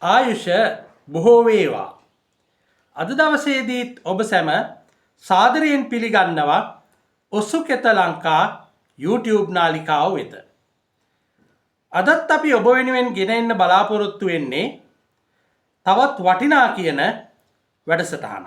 ආයුෂ බොහෝ වේවා. අද දවසේදීත් ඔබ සැම සාදරයෙන් පිළිගන්නවා ඔසුකෙත ලංකා YouTube නාලිකාව වෙත. අදත් අපි ඔබ වෙනුවෙන් ගෙන එන්න බලාපොරොත්තු වෙන්නේ තවත් වටිනා කියන වැඩසටහන.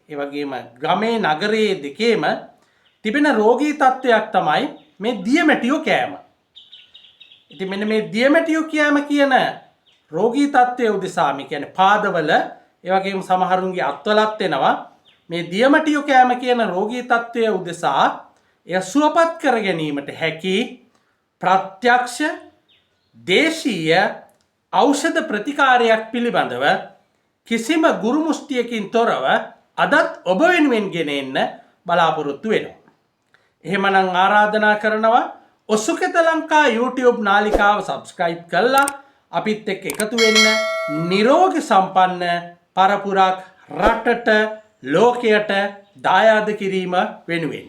ඒ වගේම ග්‍රමේ නගරයේ දෙකේම තිබෙන රෝගී තත්ත්වයක් තමයි මේ දියමැටියෝ කෑම. ඉතින් මෙන්න මේ දියමැටියෝ කෑම කියන රෝගී තත්ත්වය උදෙසා මේ කියන්නේ පාදවල ඒ වගේම සමහරුන්ගේ අත්වලත් වෙනවා මේ දියමැටියෝ කෑම කියන රෝගී තත්ත්වය උදෙසා එය සුවපත් කර ගැනීමට හැකි ප්‍රත්‍යක්ෂ දේශීය ඖෂධ ප්‍රතිකාරයක් පිළිබඳව කිසිම ගුරු මුස්තියකින් තොරව අදත් ඔබ වෙනුවෙන් ගෙන එන්න බලාපොරොත්තු වෙනවා. එහෙමනම් ආරාධනා කරනවා ඔසුකෙත ලංකා YouTube නාලිකාව subscribe කරලා අපිත් එක්ක එකතු වෙන්න නිරෝගී සම්පන්න පරපුරක් රටට ලෝකයට දායාද කිරීම වෙනුවෙන්.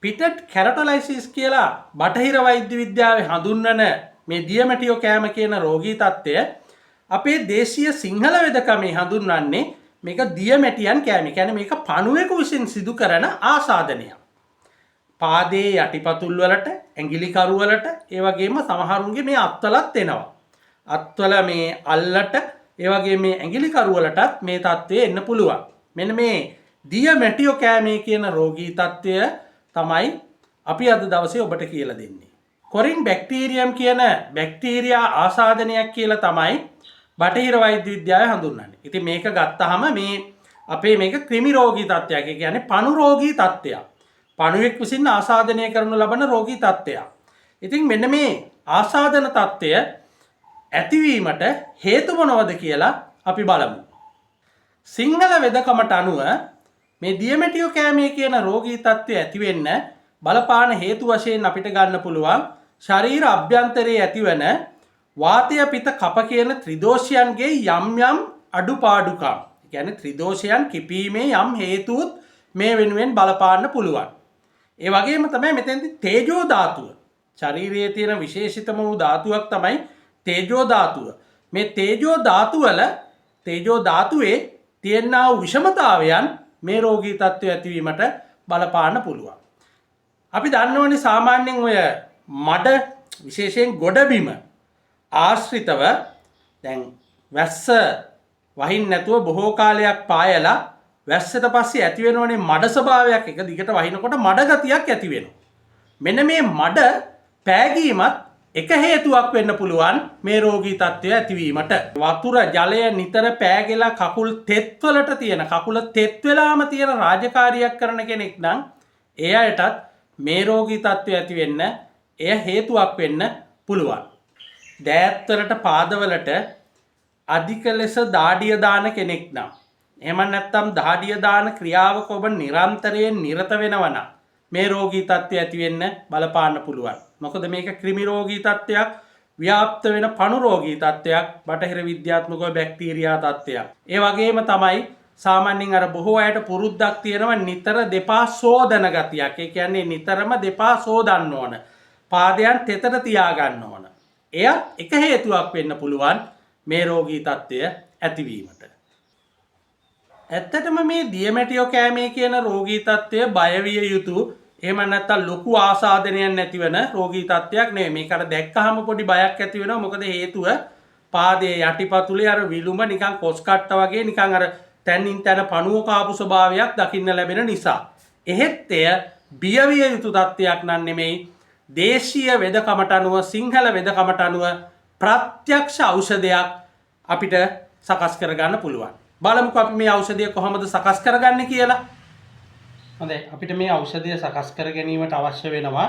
පිටට් කැරටොලයිසිස් කියලා බටහිර වෛද්‍ය විද්‍යාවේ හඳුන්වන මේ දියමැටියෝ කෑම කියන රෝගී තත්ත්වය අපේ දේශීය සිංහල වෙදකමේ හඳුන්වන්නේ මේක දියමැටියන් කෑම. කියන්නේ මේක පණුවෙකු විසින් සිදු කරන ආසාදනයක්. පාදයේ යටිපතුල් වලට, ඇඟිලි කරු වලට, ඒ වගේම සමහරුන්ගේ මේ අත්වලත් එනවා. අත්වල මේ අල්ලට, ඒ වගේම මේ ඇඟිලි කරු වලටත් මේ තත්ත්වය එන්න පුළුවන්. මෙන්න මේ දියමැටියෝ කෑමේ කියන රෝගී තත්ත්වය තමයි අපි අද දවසේ ඔබට කියලා දෙන්නේ. කොරින් බැක්ටීරියම් කියන බැක්ටීරියා ආසාදනයක් කියලා තමයි බටහිර වෛද්‍ය විද්‍යාවේ හඳුන්වන්නේ. ඉතින් මේක ගත්තාම මේ අපේ මේක ක්‍රිමි රෝගී තත්ත්වයක්. ඒ කියන්නේ පණු රෝගී තත්ත්වයක්. පණුවෙක් විසින් ආසාදනය කරනු ලබන රෝගී තත්ත්වයක්. ඉතින් මෙන්න මේ ආසාදන තත්ත්වය ඇතිවීමට හේතු මොනවද කියලා අපි බලමු. සිංහල වෙදකමට අනුව මේ දියමැටියෝ කෑමේ කියන රෝගී තත්ත්වය ඇති වෙන්න බලපාන හේතු වශයෙන් අපිට ගන්න පුළුවන් ශරීර අභ්‍යන්තරයේ ඇතිවන වාතය පිත කප කියන ත්‍රිදෝෂයන්ගේ යම් යම් අඩුපාඩුකම්. ඒ කියන්නේ ත්‍රිදෝෂයන් කිපීමේ යම් හේතුත් මේ වෙනුවෙන් බලපාන්න පුළුවන්. ඒ වගේම තමයි මෙතෙන්දී තේජෝ ධාතුව. ශරීරයේ තියෙන විශේෂිතම වූ ධාතුවක් තමයි තේජෝ ධාතුව. මේ තේජෝ ධාතුවේ තියෙනා වූ විෂමතාවයන් මේ රෝගී තත්ත්වය ඇතිවීමට බලපාන්න පුළුවන්. අපි දන්නවනේ සාමාන්‍යයෙන් ඔය මඩ විශේෂයෙන් ගොඩබිම ආශ්‍රිතව දැන් වැස්ස වහින්න නැතුව බොහෝ කාලයක් පායලා වැස්සට පස්සේ ඇති වෙනවනේ මඩ ස්වභාවයක්. එක දිගට වහිනකොට මඩ ගතියක් ඇති වෙනවා. මෙන්න මේ මඩ පෑගීමත් එක හේතුවක් වෙන්න පුළුවන් මේ රෝගී තත්ත්වය ඇතිවීමට. වතුර ජලය නිතර පෑගෙලා කකුල් තෙත් වෙලාම තියෙන රාජකාරියක් කරන කෙනෙක් නම් ඒ අයටත් මේ රෝගී තත්ත්වය ඇති වෙන්න එය හේතුවක් වෙන්න පුළුවන්. දෑත්වලට පාදවලට අධික ලෙස දාඩිය දාන කෙනෙක් නම්, එහෙම නැත්නම් දාඩිය දාන ක්‍රියාවක ඔබ නිරන්තරයෙන් නිරත වෙනවා නම් මේ රෝගී තත්ත්වය ඇති වෙන්න බලපාන්න පුළුවන්. මොකද මේක ක්‍රිමි රෝගී තත්ත්වයක්, ව්‍යාප්ත වෙන පණු රෝගී තත්ත්වයක්, බටහිර විද්‍යාත්මකව බැක්ටීරියා තත්ත්වයක්. ඒ වගේම තමයි සාමාන්‍යයෙන් අර බොහෝ අයට පුරුද්දක් තියෙනවා නිතර දෙපා සෝදන ගතියක්. ඒ කියන්නේ නිතරම දෙපා සෝදන්න ඕන. පාදයන් තෙතට තියාගන්න ඕන. එයත් එක හේතුවක් වෙන්න පුළුවන් මේ රෝගී තත්ත්වය ඇතිවීමට. ඇත්තටම මේ දියමැටියෝ කෑමේ කියන රෝගී තත්ත්වය බය විය යුතු, එහෙම නැත්නම් ලොකු ආසාදනයක් නැතිවෙන රෝගී තත්ත්වයක් නෙවෙයි. මේක අර දැක්කහම පොඩි බයක් ඇති වෙනවා. මොකද හේතුව පාදයේ යටිපතුලේ අර විලුඹ නිකන් කොස් කට්ට වගේ නිකන් අර තැනින් තැන පණුව කාපු ස්වභාවයක් දකින්න ලැබෙන නිසා. එහෙත් එය බිය විය යුතු තත්ත්වයක් නන් නෙමෙයි. දේශීය වෙදකමට අනුව, සිංහල වෙදකමට අනුව ප්‍රත්‍යක්ෂ ඖෂධයක් අපිට සකස් කරගන්න පුළුවන්. බලමුකෝ අපි මේ ඖෂධය කොහොමද සකස් කරගන්නේ කියලා. හොඳයි, අපිට මේ ඖෂධය සකස් කර ගැනීමට අවශ්‍ය වෙනවා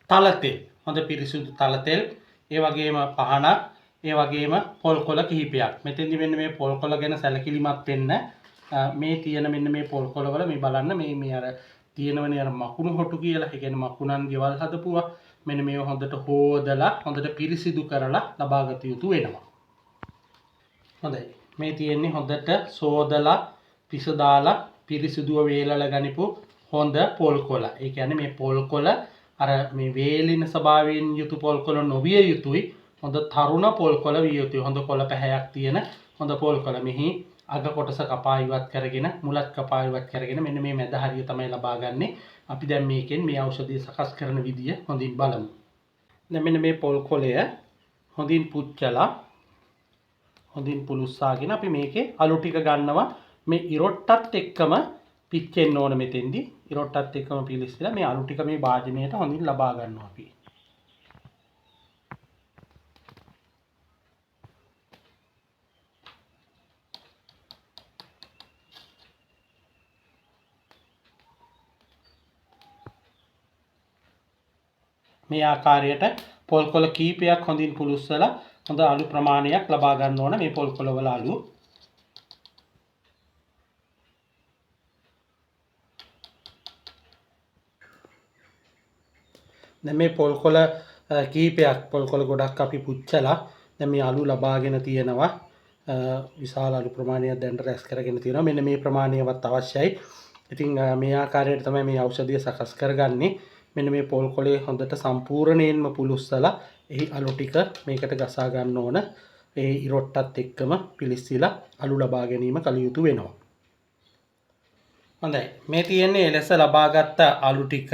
තල තෙල්. හොඳ පිරිසිදු තල තෙල්, ඒ වගේම පහනක්, ඒ වගේම පොල් කොළ කිහිපයක්. මෙතෙන්දි මෙන්න මේ පොල් කොළ ගැන සැලකිලිමත් වෙන්න. මේ තියෙන මෙන්න මේ පොල් කොළ වල මේ බලන්න මේ අර තියෙනවනේ අර මකුණු හොටු කියලා. ඒ කියන්නේ මකුණන් ගෙවල් හදපුවා. මෙන්න මේ හොඳට හොදලා හොඳට පිරිසිදු කරලා ලබාගත යුතු වෙනවා. හොඳයි, මේ තියෙන්නේ හොඳට සෝදලා පිස දාලා පිරිසිදුව වේලලා ගනිපු හොඳ පොල් කොළ. ඒ කියන්නේ මේ පොල් කොළ අර මේ වේලින ස්වභාවයෙන් යුතු පොල් කොළ නොවිය යුතුයි. හොඳ තරුණ පොල් කොළ විය යුතුයි. හොඳ කොළ පැහැයක් තියෙන හොඳ පොල් කොළ. මෙහි අග කොටස කපා ඉවත් කරගෙන මුලත් කපා ඉවත් කරගෙන මෙන්න මේ මැද හරිය තමයි ලබා ගන්නෙ. අපි දැන් මේකෙන් මේ ඖෂධය සකස් කරන විදිය හොඳින් බලමු. දැන් මෙන්න මේ පොල් කොළය හොඳින් පුච්චලා හොඳින් පුලුස්සාගෙන අපි මේකේ අලු ටික ගන්නවා. මේ ඉරොට්ටත් එක්කම පිච්චෙන්න ඕන මෙතෙන්දී. ඉරොට්ටත් එක්කම පිලිස්සලා මේ අලු ටික මේ භාජනයට හොඳින් ලබා ගන්නවා අපි. මේ ආකාරයට පොල් කොළ කීපයක් හොඳින් පුලුස්සලා හොඳ අලු ප්‍රමාණයක් ලබා ගන්න ඕන මේ පොල් කොළ වල අලු. දැන් මේ පොල් කොළ කීපයක් පොල් කොළ ගොඩක් අපි පුච්චලා දැන් මේ අලු ලබාගෙන තියෙනවා. විශාල අලු ප්‍රමාණයක් දැන් රැස් කරගෙන තියෙනවා. මෙන්න මේ ප්‍රමාණයවත් අවශ්‍යයි. ඉතින් මේ ආකාරයට තමයි මේ ඖෂධය සකස් කරගන්නේ. මෙන්න මේ පොල් කොළේ හොඳට සම්පූර්ණයෙන්ම පුලුස්සලා එහි අලු ටික මේකට ගසා ගන්න ඕන. ඒ ඉරොට්ටත් එක්කම පිලිස්සලා අලු ලබා ගැනීම කළ යුතු වෙනවා. හොඳයි. මේ තියෙන්නේ එලෙස ලබාගත් අලු ටික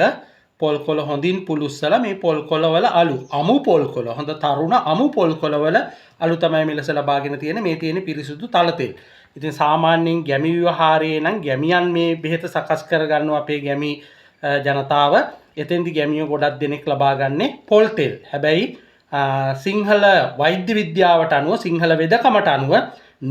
පොල් කොළ හොඳින් පුලුස්සලා මේ පොල් කොළවල අලු අමු පොල් කොළ හොඳ තරුණ අමු පොල් කොළවල අලු තමයි මෙලෙස ලබාගෙන තියෙන්නේ. මේ තියෙන්නේ පිරිසුදු තල තෙල්. ඉතින් සාමාන්‍යයෙන් ගැමි විවහාරයේ නම් ගැමියන් මේ බෙහෙත සකස් කරගන්නවා අපේ ගැමි ජනතාව. එතෙන්දි ගැමියෝ ගොඩක් දෙනෙක් ලබා ගන්නේ පොල් තෙල්. හැබැයි සිංහල වෛද්‍ය විද්‍යාවට අනුව සිංහල වෙදකමට අනුව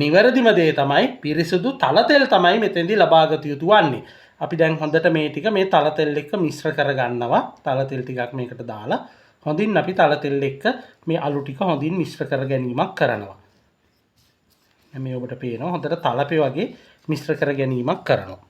නිවැරදිම දේ තමයි පිරිසුදු තල තෙල් තමයි මෙතෙන්දි ලබාගත යුතු වන්නේ. අපි දැන් හොඳට මේ ටික මේ තල තෙල් එක්ක මිශ්‍ර කරගන්නවා. තල තෙල් ටිකක් මේකට දාලා හොඳින් අපි තල තෙල් එක්ක මේ අලු ටික හොඳින් මිශ්‍ර කර ගැනීමක් කරනවා. මේ ඔබට පේනවා හොඳට තලපේ වගේ මිශ්‍ර කර ගැනීමක් කරනවා.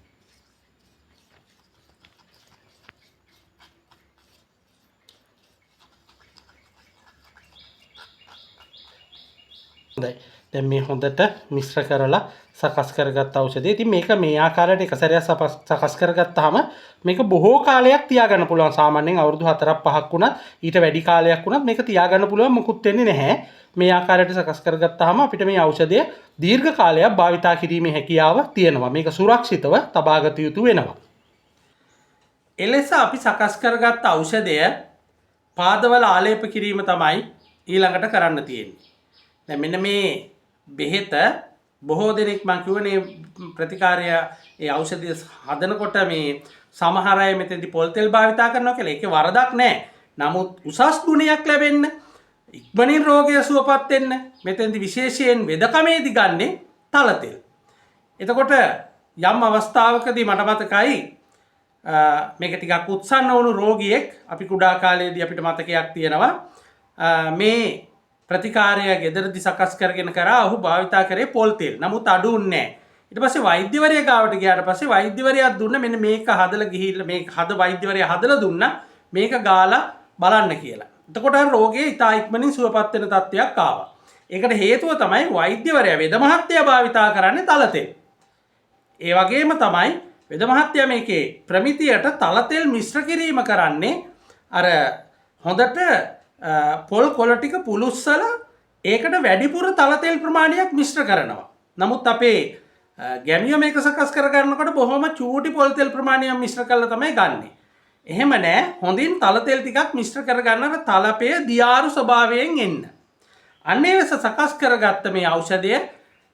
හොඳයි. දැන් මේ හොඳට මිශ්‍ර කරලා සකස් කරගත් ඖෂධය. ඉතින් මේක මේ ආකාරයට එක සැරයක් සකස් කරගත්තාම මේක බොහෝ කාලයක් තියාගන්න පුළුවන්. සාමාන්‍යයෙන් අවුරුදු 4ක් 5ක් වුණත් ඊට වැඩි කාලයක් වුණත් මේක තියාගන්න පුළුවන් මොකුත් වෙන්නේ නැහැ. මේ ආකාරයට සකස් කරගත්තාම අපිට මේ ඖෂධය දීර්ඝ කාලයක් භාවිතා කිරීමේ හැකියාව තියෙනවා. මේක සුරක්ෂිතව තබාගත යුතු වෙනවා. එලෙස අපි සකස් කරගත් ඖෂධය පාදවල ආලේප කිරීම තමයි ඊළඟට කරන්න තියෙන්නේ. දැන් මෙන්න මේ බෙහෙත බොහෝ දෙනෙක් මම කියවනේ ප්‍රතිකාරය ඒ ඖෂධය හදනකොට මේ සමහර අය මෙතෙන්දි පොල් තෙල් භාවිතා කරනවා කියලා. ඒකේ වරදක් නැහැ. නමුත් උසස් ගුණයක් ලැබෙන්න ඉක්මනින් රෝගය සුවපත් වෙන්න මෙතෙන්දි විශේෂයෙන් වෙදකමේදී ගන්නේ තල තෙල්. එතකොට යම් අවස්ථාවකදී මට මතකයි මේක ටිකක් උත්සන්න වුණු රෝගියෙක් අපි කුඩා කාලයේදී අපිට මතකයක් තියෙනවා මේ ප්‍රතිකාරය ගෙදරදි සකස් කරගෙන කරා ඔහු භාවිතා කරේ පොල් තෙල්. නමුත් අඩුුන්නේ නැහැ. ඊට පස්සේ වෛද්‍යවරයා ගාවට ගියාට පස්සේ වෛද්‍යවරයා දුන්න මෙන්න මේක හදලා ගිහිල්ලා මේක වෛද්‍යවරයා හදලා දුන්නා මේක ගාලා බලන්න කියලා. එතකොට රෝගේ ඉතා ඉක්මනින් සුවපත් වෙන තත්ත්වයක් ආවා. ඒකට හේතුව තමයි වෛද්‍යවරයා වෙද මහත්තයා භාවිතා කරන්නේ තල තෙල්. ඒ වගේම තමයි වෙද මහත්තයා මේකේ ප්‍රමිතියට තල තෙල් මිශ්‍ර කිරීම කරන්නේ අර හොඳට පොල් කොළ ටික පුලුස්සලා ඒකට වැඩිපුර තල තෙල් ප්‍රමාණයක් මිශ්‍ර කරනවා. නමුත් අපේ ගැමියෝ මේක සකස් කරගන්නකොට බොහොම චූටි පොල් තෙල් ප්‍රමාණයක් මිශ්‍ර කරලා තමයි ගන්නෙ. එහෙම නෑ. හොඳින් තල තෙල් ටිකක් මිශ්‍ර කරගන්න අර තලපය දියාරු ස්වභාවයෙන් එන්න. අන්න ඒ ලෙස සකස් කරගත්ත මේ ඖෂධය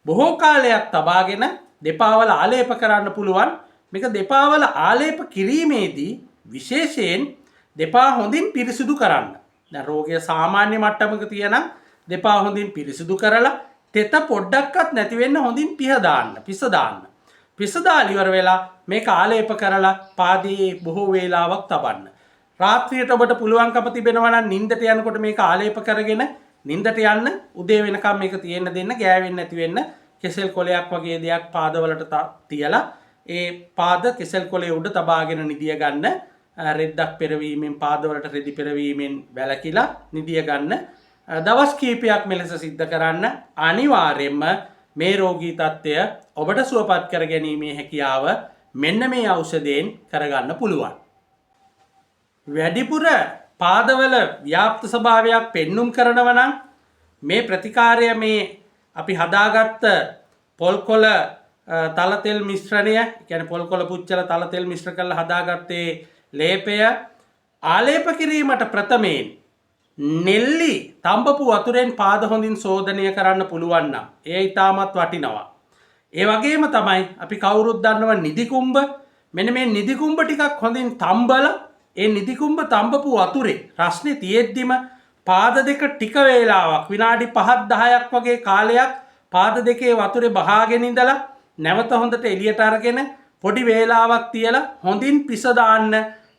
බොහෝ කාලයක් තබාගෙන දෙපා වල ආලේප කරන්න පුළුවන්. මේක දෙපා වල ආලේප කිරීමේදී විශේෂයෙන් දෙපා හොඳින් පිරිසිදු කරන්න. දැන් රෝගය සාමාන්‍ය මට්ටමක තියෙනම් දෙපා හොඳින් පිරිසිදු කරලා තෙත පොඩ්ඩක්වත් නැති වෙන්න හොඳින් පිහ දාන්න. පිස දාන්න. පිස දාලා ඉවර වෙලා මේක ආලේප කරලා පාදයේ බොහෝ වේලාවක් තබන්න. රාත්‍රියට ඔබට පුළුවන්කම තිබෙනවා නම් නිින්දට යනකොට මේක ආලේප කරගෙන නිින්දට යන්න උදේ වෙනකම් මේක තියෙන්න දෙන්න ගෑවෙන්නේ නැති වෙන්න කෙසෙල් කොලයක් වගේ දෙයක් පාදවලට තියලා ඒ පාද කෙසෙල් කොලේ උඩ තබාගෙන නිදිය ගන්න. රෙද්දක් පෙරවීමෙන් පාදවලට රෙදි පෙරවීමෙන් වැළකීලා නිදිය ගන්න. දවස් කීපයක් මෙලෙස සිද්ධ කරන්න. අනිවාර්යයෙන්ම මේ රෝගී තත්ත්වය ඔබට සුවපත් කර ගැනීමේ හැකියාව මෙන්න මේ ඖෂධයෙන් කරගන්න පුළුවන්. වැඩිපුර පාදවල ව්‍යාප්ත ස්වභාවයක් පෙන්눔 කරනවා නම් මේ ප්‍රතිකාරය මේ අපි හදාගත්ත පොල්කොළ තලතෙල් මිශ්‍රණය කියන්නේ පොල්කොළ පුච්චලා තලතෙල් මිශ්‍ර කරලා හදාගත්තේ ලේපය ආලේප කිරීමට ප්‍රථමයෙන් නෙල්ලි තඹපු වතුරෙන් පාද හොඳින් සෝදනය කරන්න පුළුවන් නම් ඒ ඊටමත් වටිනවා. ඒ වගේම තමයි අපි කවුරුත් දන්නවා නිදිකුම්බ. මෙන්න මේ නිදිකුම්බ ටිකක් හොඳින් තඹලා ඒ නිදිකුම්බ තඹපු වතුරේ රස්නේ තියෙද්දිම පාද දෙක ටික වේලාවක් විනාඩි 5ක් 10ක් වගේ කාලයක් පාද දෙකේ වතුරේ බහාගෙන ඉඳලා නැවත හොඳට එළියට අරගෙන පොඩි වේලාවක් තියලා හොඳින් පිස දාන්න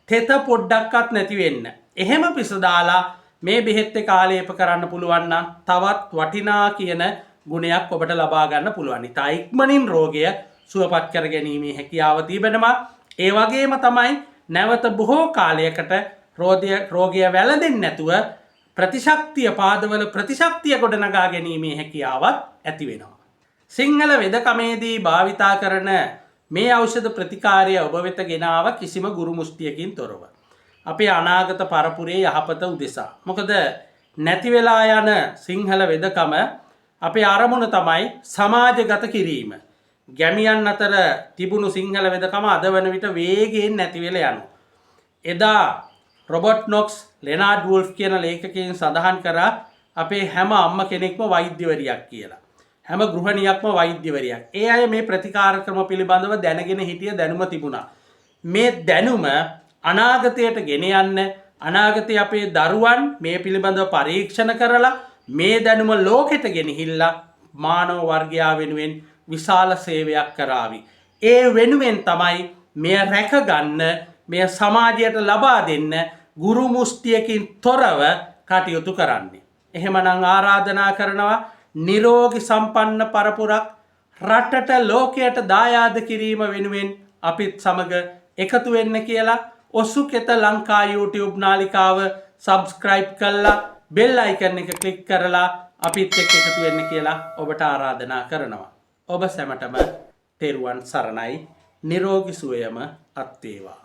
තෙත පොඩ්ඩක්වත් නැති වෙන්න. එහෙම පිස දාලා මේ බෙහෙත් එක ආලේප කරන්න පුළුවන් නම් තවත් වටිනා කියන ගුණයක් ඔබට ලබා ගන්න පුළුවන්. ඉතා ඉක්මනින් රෝගය සුවපත් කර ගැනීමේ හැකියාව තිබෙනවා. ඒ වගේම තමයි නැවත බොහෝ කාලයකට රෝගය වැළඳෙන්නේ නැතුව ප්‍රතිශක්තිය පාදවල ප්‍රතිශක්තිය ගොඩනගා ගැනීමේ හැකියාවත් ඇති වෙනවා. සිංහල වෙදකමේදී භාවිතා කරන මේ ඖෂධ ප්‍රතිකාරය ඔබ වෙත ගෙනාව කිසිම ගුරු මුස්තියකින් තොරව. අපේ අනාගත පරපුරේ යහපත උදෙසා. මොකද නැති වෙලා යන සිංහල වෙදකම අපේ අරමුණ තමයි සමාජගත කිරීම. ගැමියන් අතර තිබුණු සිංහල වෙදකම අද වන විට වේගයෙන් නැති වෙලා යනවා. එදා රොබර්ට් නොක්ස් ලෙනාඩ් වුල්ෆ් කියන ලේඛකයන් සඳහන් කරා අපේ හැම අම්ම කෙනෙක්ම වෛද්‍යවරියක් කියලා. හැම ගෘහණියක්ම වෛද්‍යවරියක්. ඒ අය මේ ප්‍රතිකාර ක්‍රම පිළිබඳව දැනගෙන හිටිය දැනුම තිබුණා. මේ දැනුම අනාගතයට ගෙන යන්න අනාගතයේ අපේ දරුවන් මේ පිළිබඳව පරීක්ෂණ කරලා මේ දැනුම ලෝකෙට ගෙනහිල්ලා මානව වර්ගයා වෙනුවෙන් විශාල සේවයක් කරાવી. ඒ වෙනුවෙන් තමයි මෙය රැකගන්න මෙය සමාජයට ලබා දෙන්න ගුරු මුස්තියකින් තොරව කටයුතු කරන්නේ. එහෙමනම් ආරාධනා කරනවා නිරෝගී සම්පන්න පරපුරක් රටට ලෝකයට දායාද කිරීම වෙනුවෙන් අපිත් සමග එකතු වෙන්න කියලා ඔසුකෙත ලංකා YouTube නාලිකාව සබස්ක්‍රයිබ් කරලා බෙල් අයිකන් එක ක්ලික් කරලා අපිත් එක්ක එකතු වෙන්න කියලා ඔබට ආරාධනා කරනවා. ඔබ සැමටම තෙරුවන් සරණයි. නිරෝගී සුවයම අත් වේවා.